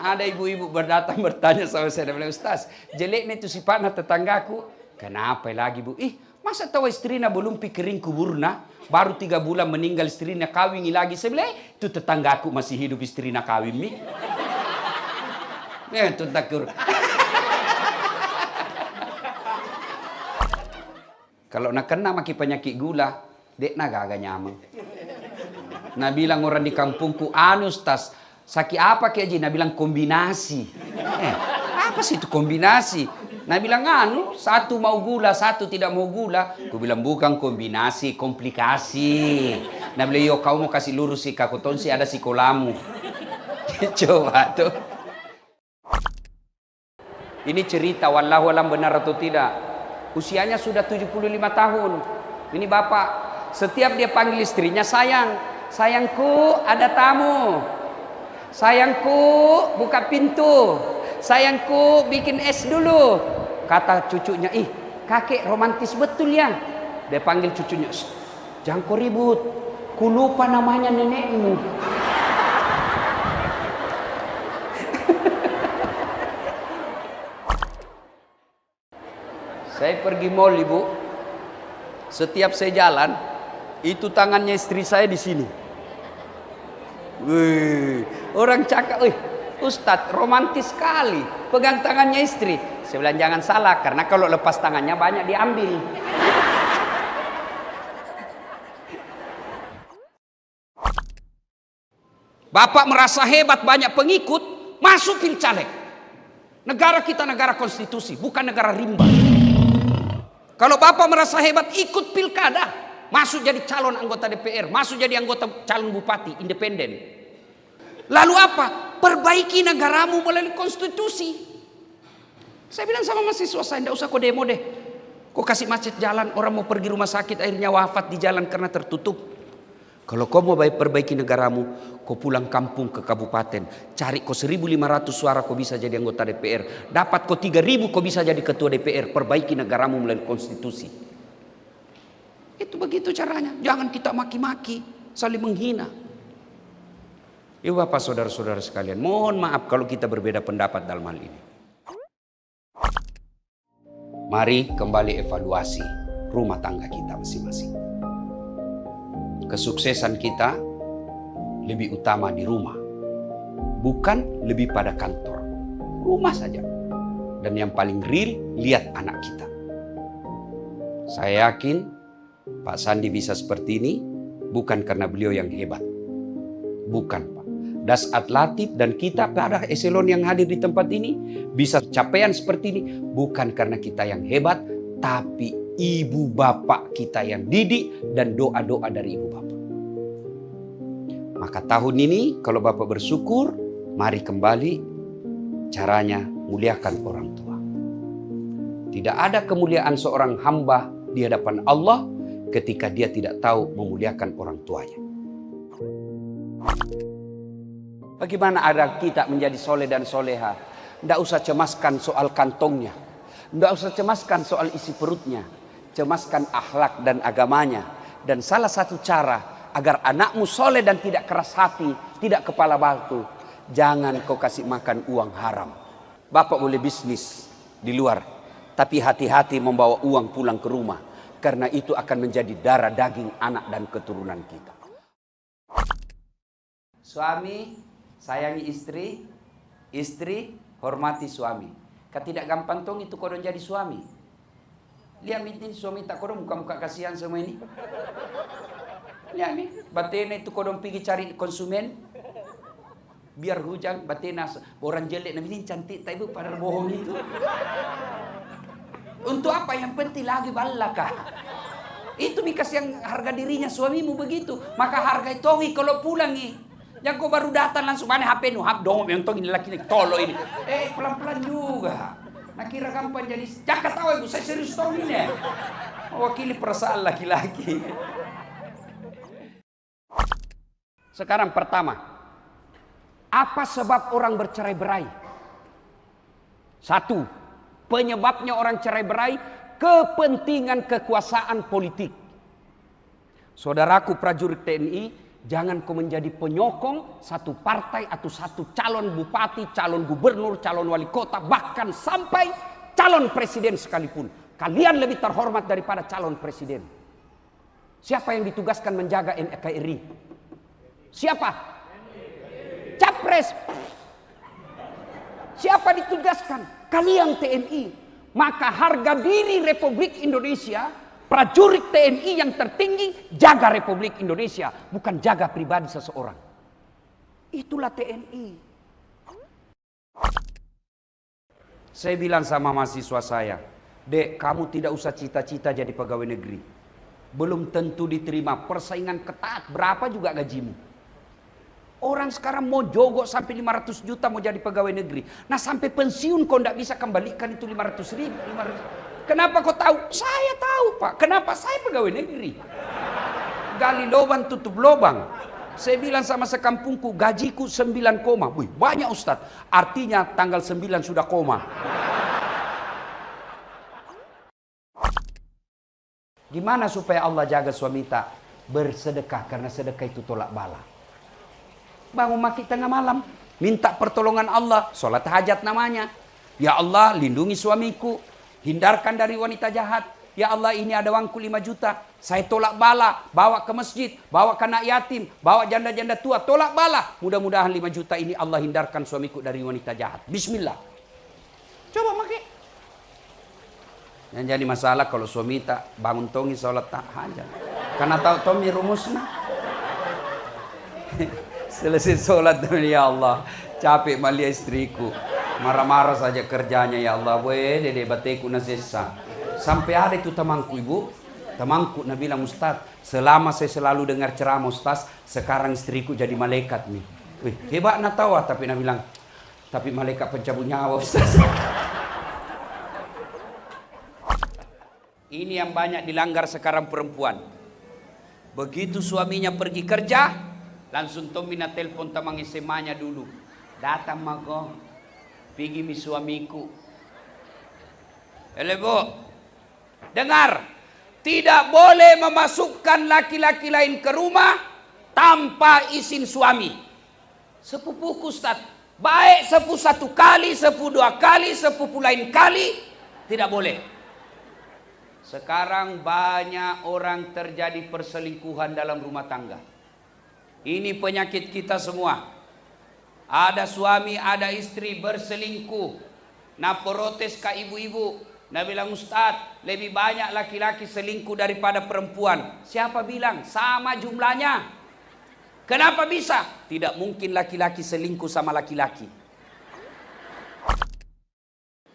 Ada ibu-ibu berdatang bertanya sama saya, dia bilang, Ustaz, jeleknya itu sifatnya tetanggaku. Kenapa lagi bu? Masa tahu istrinya belum pikirin kuburna, baru 3 bulan meninggal istrinya kawin lagi. Saya bilang, itu tetanggaku masih hidup istrinya kawin nih. Itu takur. Kalau nak kena maki penyakit gula, dek na gaga nyamang. Nah bilang orang di kampungku, anu Ustaz, sakit apa kayak Nah bilang kombinasi. Apa sih itu kombinasi? Nah bilang anu, satu mau gula, satu tidak mau gula. Aku bilang bukan kombinasi, komplikasi. Nah bilang yo kau mau kasih lurus si kakoton sih ada sikolamu. Coba tuh. Ini cerita wallahu alam benar atau tidak. Usianya sudah 75 tahun. Ini bapak, setiap dia panggil istrinya sayang. Sayangku ada tamu. Sayangku buka pintu. Sayangku bikin es dulu. Kata cucunya, kakek romantis betul ya. Dia panggil cucunya, jangan kau ribut. Ku lupa namanya nenekmu. Saya pergi mall ibu. Setiap saya jalan, itu tangannya istri saya di sini. Wih, orang cakap, Ustadz romantis sekali, pegang tangannya istri. Saya bilang jangan salah, karena kalau lepas tangannya banyak diambil. Bapak merasa hebat banyak pengikut, masuk pilcaleg. Negara kita negara konstitusi, bukan negara rimba. Kalau bapak merasa hebat ikut pilkada, masuk jadi calon anggota DPR, masuk jadi anggota calon bupati independen. Lalu apa? Perbaiki negaramu melalui konstitusi. Saya bilang sama mahasiswa saya, tidak usah kau demo deh. Kau kasih macet jalan, orang mau pergi rumah sakit akhirnya wafat di jalan karena tertutup. Kalau kau mau perbaiki negaramu, kau pulang kampung ke kabupaten, cari kau 1.500 suara kau bisa jadi anggota DPR, dapat kau 3.000 kau bisa jadi ketua DPR, perbaiki negaramu melalui konstitusi. Itu begitu caranya. Jangan kita maki-maki, saling menghina. Ya Bapak saudara-saudara sekalian, mohon maaf kalau kita berbeda pendapat dalam hal ini. Mari kembali evaluasi rumah tangga kita masing-masing. Kesuksesan kita lebih utama di rumah, bukan lebih pada kantor. Rumah saja. Dan yang paling real, lihat anak kita. Saya yakin Pak Sandi bisa seperti ini bukan karena beliau yang hebat. Bukan Pak. Dasat Latif dan kita pada eselon yang hadir di tempat ini bisa capaian seperti ini bukan karena kita yang hebat, tapi ibu bapak kita yang didik dan doa-doa dari ibu bapak. Maka tahun ini kalau bapak bersyukur, mari kembali caranya muliakan orang tua. Tidak ada kemuliaan seorang hamba di hadapan Allah ketika dia tidak tahu memuliakan orang tuanya. Bagaimana ada kita menjadi soleh dan soleha? Tidak usah cemaskan soal kantongnya. Tidak usah cemaskan soal isi perutnya. Cemaskan akhlak dan agamanya. Dan salah satu cara agar anakmu soleh dan tidak keras hati, tidak kepala batu, jangan kau kasih makan uang haram. Bapak boleh bisnis di luar, tapi hati-hati membawa uang pulang ke rumah, karena itu akan menjadi darah daging anak dan keturunan kita. Suami sayangi istri, istri hormati suami. Tidak gampang tong itu kodon jadi suami. Lihat ini suami tak kodon muka-muka kasihan semua ini. Lihat nih, batena itu kodon pergi cari konsumen. Biar hujan, batena orang jelek namanya ini cantik, tapi padahal bohong itu. Untuk apa? Yang penting lagi balakah. Itu mikas yang harga dirinya suamimu begitu. Maka harga itu kalau pulang nih. Yang kau baru datang langsung mana HP nu hap dong yang tong ini laki tolo ini. Pelan-pelan juga. Nah kira gampang jadi jangan tahu ibu saya serius tong ini. Mewakili perasaan laki-laki. Sekarang pertama, apa sebab orang bercerai-berai? Satu, penyebabnya orang cerai-berai kepentingan kekuasaan politik. Saudaraku prajurit TNI, Jangan kau menjadi penyokong satu partai atau satu calon bupati, calon gubernur, calon wali kota, bahkan sampai calon presiden sekalipun. Kalian lebih terhormat daripada calon presiden. Siapa yang ditugaskan menjaga NKRI? Siapa? Capres. Siapa ditugaskan? Kalian TNI. Maka harga diri Republik Indonesia, prajurit TNI yang tertinggi, jaga Republik Indonesia, bukan jaga pribadi seseorang. Itulah TNI. Saya bilang sama mahasiswa saya, Dek, kamu tidak usah cita-cita jadi pegawai negeri. Belum tentu diterima, persaingan ketat, berapa juga gajimu. Orang sekarang mau jogok sampai 500 juta mau jadi pegawai negeri. Nah sampai pensiun kau tidak bisa kembalikan itu 500 ribu. Kenapa kau tahu? Saya tahu Pak. Kenapa? Saya pegawai negeri. Gali lubang tutup lubang. Saya bilang sama sekampungku, gajiku 9 koma. Wih, banyak Ustadz. Artinya tanggal 9 sudah koma. Gimana supaya Allah jaga suami tak? Bersedekah, karena sedekah itu tolak bala. Bangun maki tengah malam, minta pertolongan Allah, sholat hajat namanya. Ya Allah, lindungi suamiku, hindarkan dari wanita jahat. Ya Allah, ini ada uangku 5 juta, saya tolak bala, bawa ke masjid, bawa ke anak yatim, bawa janda-janda tua, tolak bala. Mudah-mudahan 5 juta ini Allah hindarkan suamiku dari wanita jahat. Bismillah. Coba maki. Yang jadi masalah kalau suami tak bangun tongi sholat tak hajat. Karena tahu Tommy rumusnya. Selesai sholat, ya Allah, capek malia istriku, marah-marah saja kerjanya, ya Allah, boleh dede bateku nasesa. Sampai ada itu temanku ibu, temanku nak bilang, Ustaz, selama saya selalu dengar ceramah Ustaz, sekarang istriku jadi malaikat nih. Wih, hebat nak tahu, tapi nak bilang, tapi malaikat pencabut nyawa Ustaz. Ini yang banyak dilanggar sekarang perempuan. Begitu suaminya pergi kerja, langsung Tomina telepon tamang SMA-nya dulu. Datang mako, pergi mi suamiku. Bu, dengar, tidak boleh memasukkan laki-laki lain ke rumah tanpa izin suami. Sepupuku Ustaz, baik sepupu 1 kali, sepupu 2 kali, sepupu lain kali, tidak boleh. Sekarang banyak orang terjadi perselingkuhan dalam rumah tangga. Ini penyakit kita semua. Ada suami, ada istri berselingkuh. Nah protes ke ibu-ibu. Nah bilang, Ustaz, lebih banyak laki-laki selingkuh daripada perempuan. Siapa bilang? Sama jumlahnya. Kenapa bisa? Tidak mungkin laki-laki selingkuh sama laki-laki.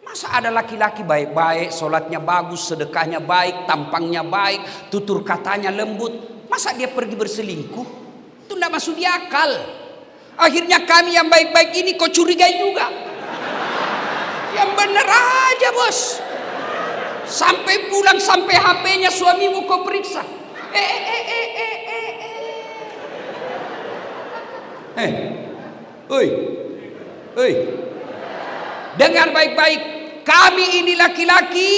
Masa ada laki-laki baik-baik, sholatnya bagus, sedekahnya baik, tampangnya baik, tutur katanya lembut. Masa dia pergi berselingkuh? Itu tidak masuk di akal. Akhirnya kami yang baik-baik ini kau curigai juga. Yang bener aja bos. Sampai pulang, sampai HP-nya suamimu kau periksa. Oi. Dengar baik-baik. Kami ini laki-laki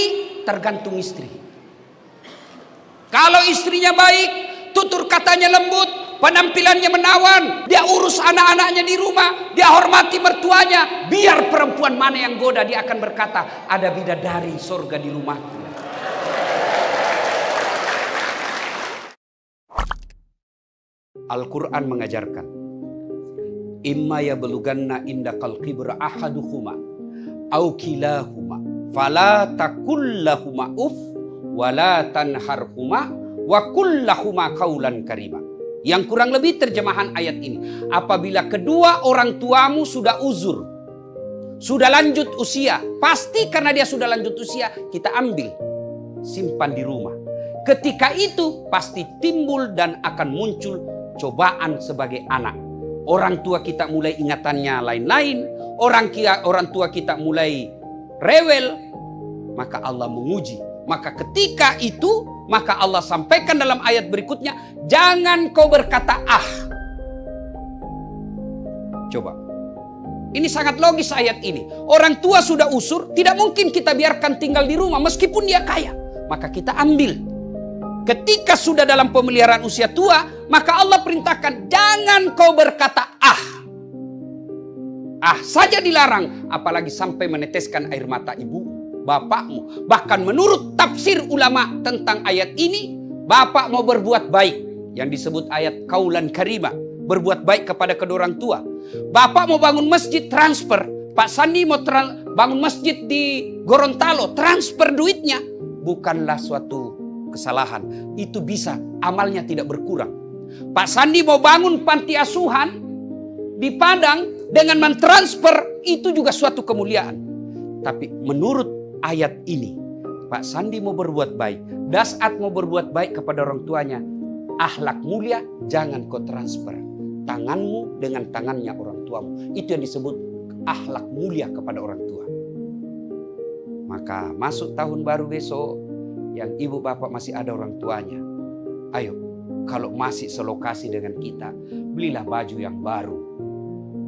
tergantung istri. Kalau istrinya baik, tutur katanya lembut, penampilannya menawan, dia urus anak-anaknya di rumah, dia hormati mertuanya, biar perempuan mana yang goda, dia akan berkata, ada bidadari surga di rumahku. Al-Quran mengajarkan, imma yablughanna indakal kibra ahaduhuma au kilahuma fala takul lahuma uf wala tanharhuma wa kullahuma qaulan karima. Yang kurang lebih terjemahan ayat ini, apabila kedua orang tuamu sudah uzur, sudah lanjut usia, pasti karena dia sudah lanjut usia, kita ambil, simpan di rumah. Ketika itu pasti timbul dan akan muncul cobaan sebagai anak. Orang tua kita mulai ingatannya lain-lain, orang tua kita mulai rewel, maka Allah menguji. Maka ketika itu, maka Allah sampaikan dalam ayat berikutnya, jangan kau berkata ah. Coba, ini sangat logis ayat ini. Orang tua sudah usur, tidak mungkin kita biarkan tinggal di rumah meskipun dia kaya. Maka kita ambil. Ketika sudah dalam pemeliharaan usia tua, Maka Allah perintahkan, jangan kau berkata saja dilarang, apalagi sampai meneteskan air mata ibu, bapakmu. Bahkan menurut tafsir ulama tentang ayat ini, bapak mau berbuat baik, yang disebut ayat kaulan karimah, berbuat baik kepada kedua orang tua. Bapak mau bangun masjid, transfer. Pak Sandi mau bangun masjid di Gorontalo, transfer duitnya. Bukanlah suatu kesalahan. Itu bisa, amalnya tidak berkurang. Pak Sandi mau bangun panti asuhan di Padang dengan mentransfer, itu juga suatu kemuliaan. Tapi menurut ayat ini, Pak Sandi mau berbuat baik, Dasat mau berbuat baik kepada orang tuanya, akhlak mulia jangan kau transfer. Tanganmu dengan tangannya orang tuamu. Itu yang disebut akhlak mulia kepada orang tua. Maka masuk tahun baru besok, yang ibu bapak masih ada orang tuanya, ayo, kalau masih selokasi dengan kita, belilah baju yang baru.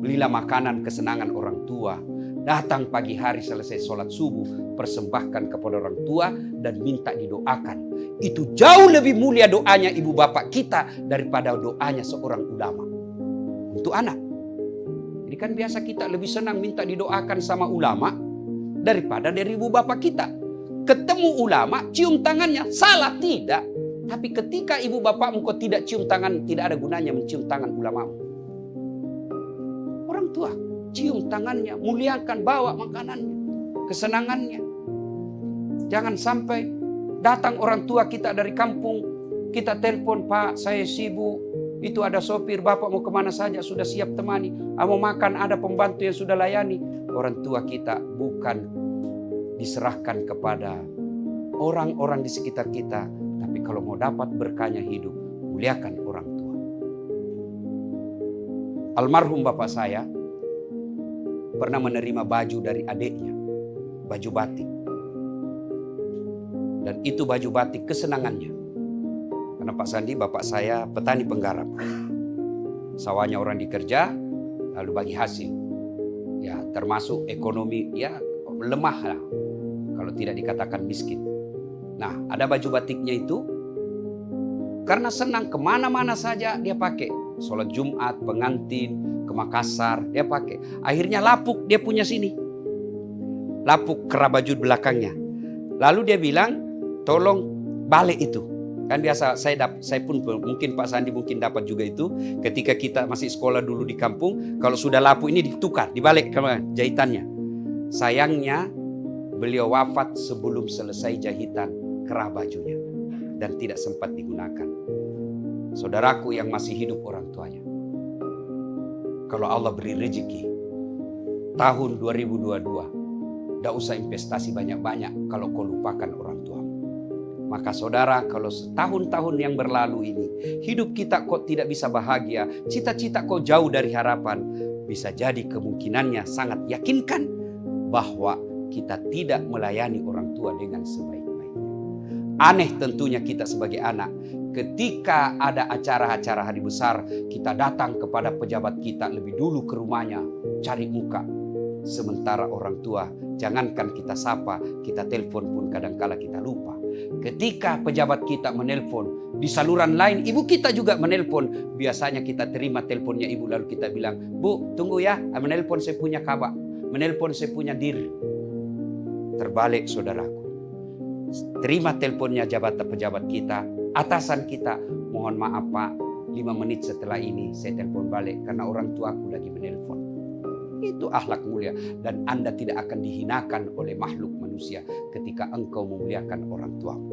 Belilah makanan kesenangan orang tua. Datang pagi hari selesai sholat subuh, persembahkan kepada orang tua dan minta didoakan. Itu jauh lebih mulia doanya ibu bapak kita daripada doanya seorang ulama. Untuk anak. Jadi kan biasa kita lebih senang minta didoakan sama ulama daripada dari ibu bapak kita. Ketemu ulama, cium tangannya, salah tidak. Tapi ketika ibu bapakmu kau tidak cium tangan, tidak ada gunanya mencium tangan ulamamu. Orang tua, cium tangannya, muliakan, bawa makanannya, kesenangannya. Jangan sampai datang orang tua kita dari kampung, kita telepon, Pak saya sibuk, itu ada sopir, bapak mau kemana saja, sudah siap temani. Mau makan, ada pembantu yang sudah layani. Orang tua kita bukan diserahkan kepada orang-orang di sekitar kita. Tapi kalau mau dapat berkahnya hidup, muliakan orang tua. Almarhum bapak saya pernah menerima baju dari adiknya, baju batik. Dan itu baju batik kesenangannya. Karena Pak Sandi, bapak saya petani penggarap. Sawahnya orang dikerja, lalu bagi hasil. Ya termasuk ekonomi, ya lemah lah. Kalau tidak dikatakan miskin. Nah, ada baju batiknya itu karena senang kemana-mana saja dia pakai. Sholat Jumat, pengantin, ke Makassar dia pakai. Akhirnya lapuk dia punya sini. Lapuk kera baju belakangnya. Lalu dia bilang, tolong balik itu. Kan biasa saya pun mungkin Pak Sandi mungkin dapat juga itu. Ketika kita masih sekolah dulu di kampung, kalau sudah lapuk ini ditukar, dibalik ke jahitannya. Sayangnya beliau wafat sebelum selesai jahitan kerah bajunya dan tidak sempat digunakan. Saudaraku yang masih hidup orang tuanya, kalau Allah beri rezeki tahun 2022, tidak usah investasi banyak-banyak kalau kau lupakan orang tuamu. Maka saudara, kalau setahun-tahun yang berlalu ini hidup kita kok tidak bisa bahagia, cita-cita kok jauh dari harapan, bisa jadi kemungkinannya sangat yakinkan bahwa kita tidak melayani orang tua dengan sebaik-baiknya. Aneh tentunya kita sebagai anak, ketika ada acara-acara hari besar, kita datang kepada pejabat kita lebih dulu ke rumahnya, cari muka. Sementara orang tua, jangankan kita sapa, kita telepon pun kadangkala kita lupa. Ketika pejabat kita menelpon, di saluran lain ibu kita juga menelpon. Biasanya kita terima teleponnya ibu, lalu kita bilang, Bu tunggu ya, menelpon saya punya kabar, menelpon saya punya dir. Terbalik saudaraku, terima teleponnya pejabat kita, atasan kita, mohon maaf Pak, 5 menit setelah ini saya telepon balik karena orang tuaku lagi menelpon. Itu akhlak mulia, dan Anda tidak akan dihinakan oleh makhluk manusia ketika engkau memuliakan orang tuamu.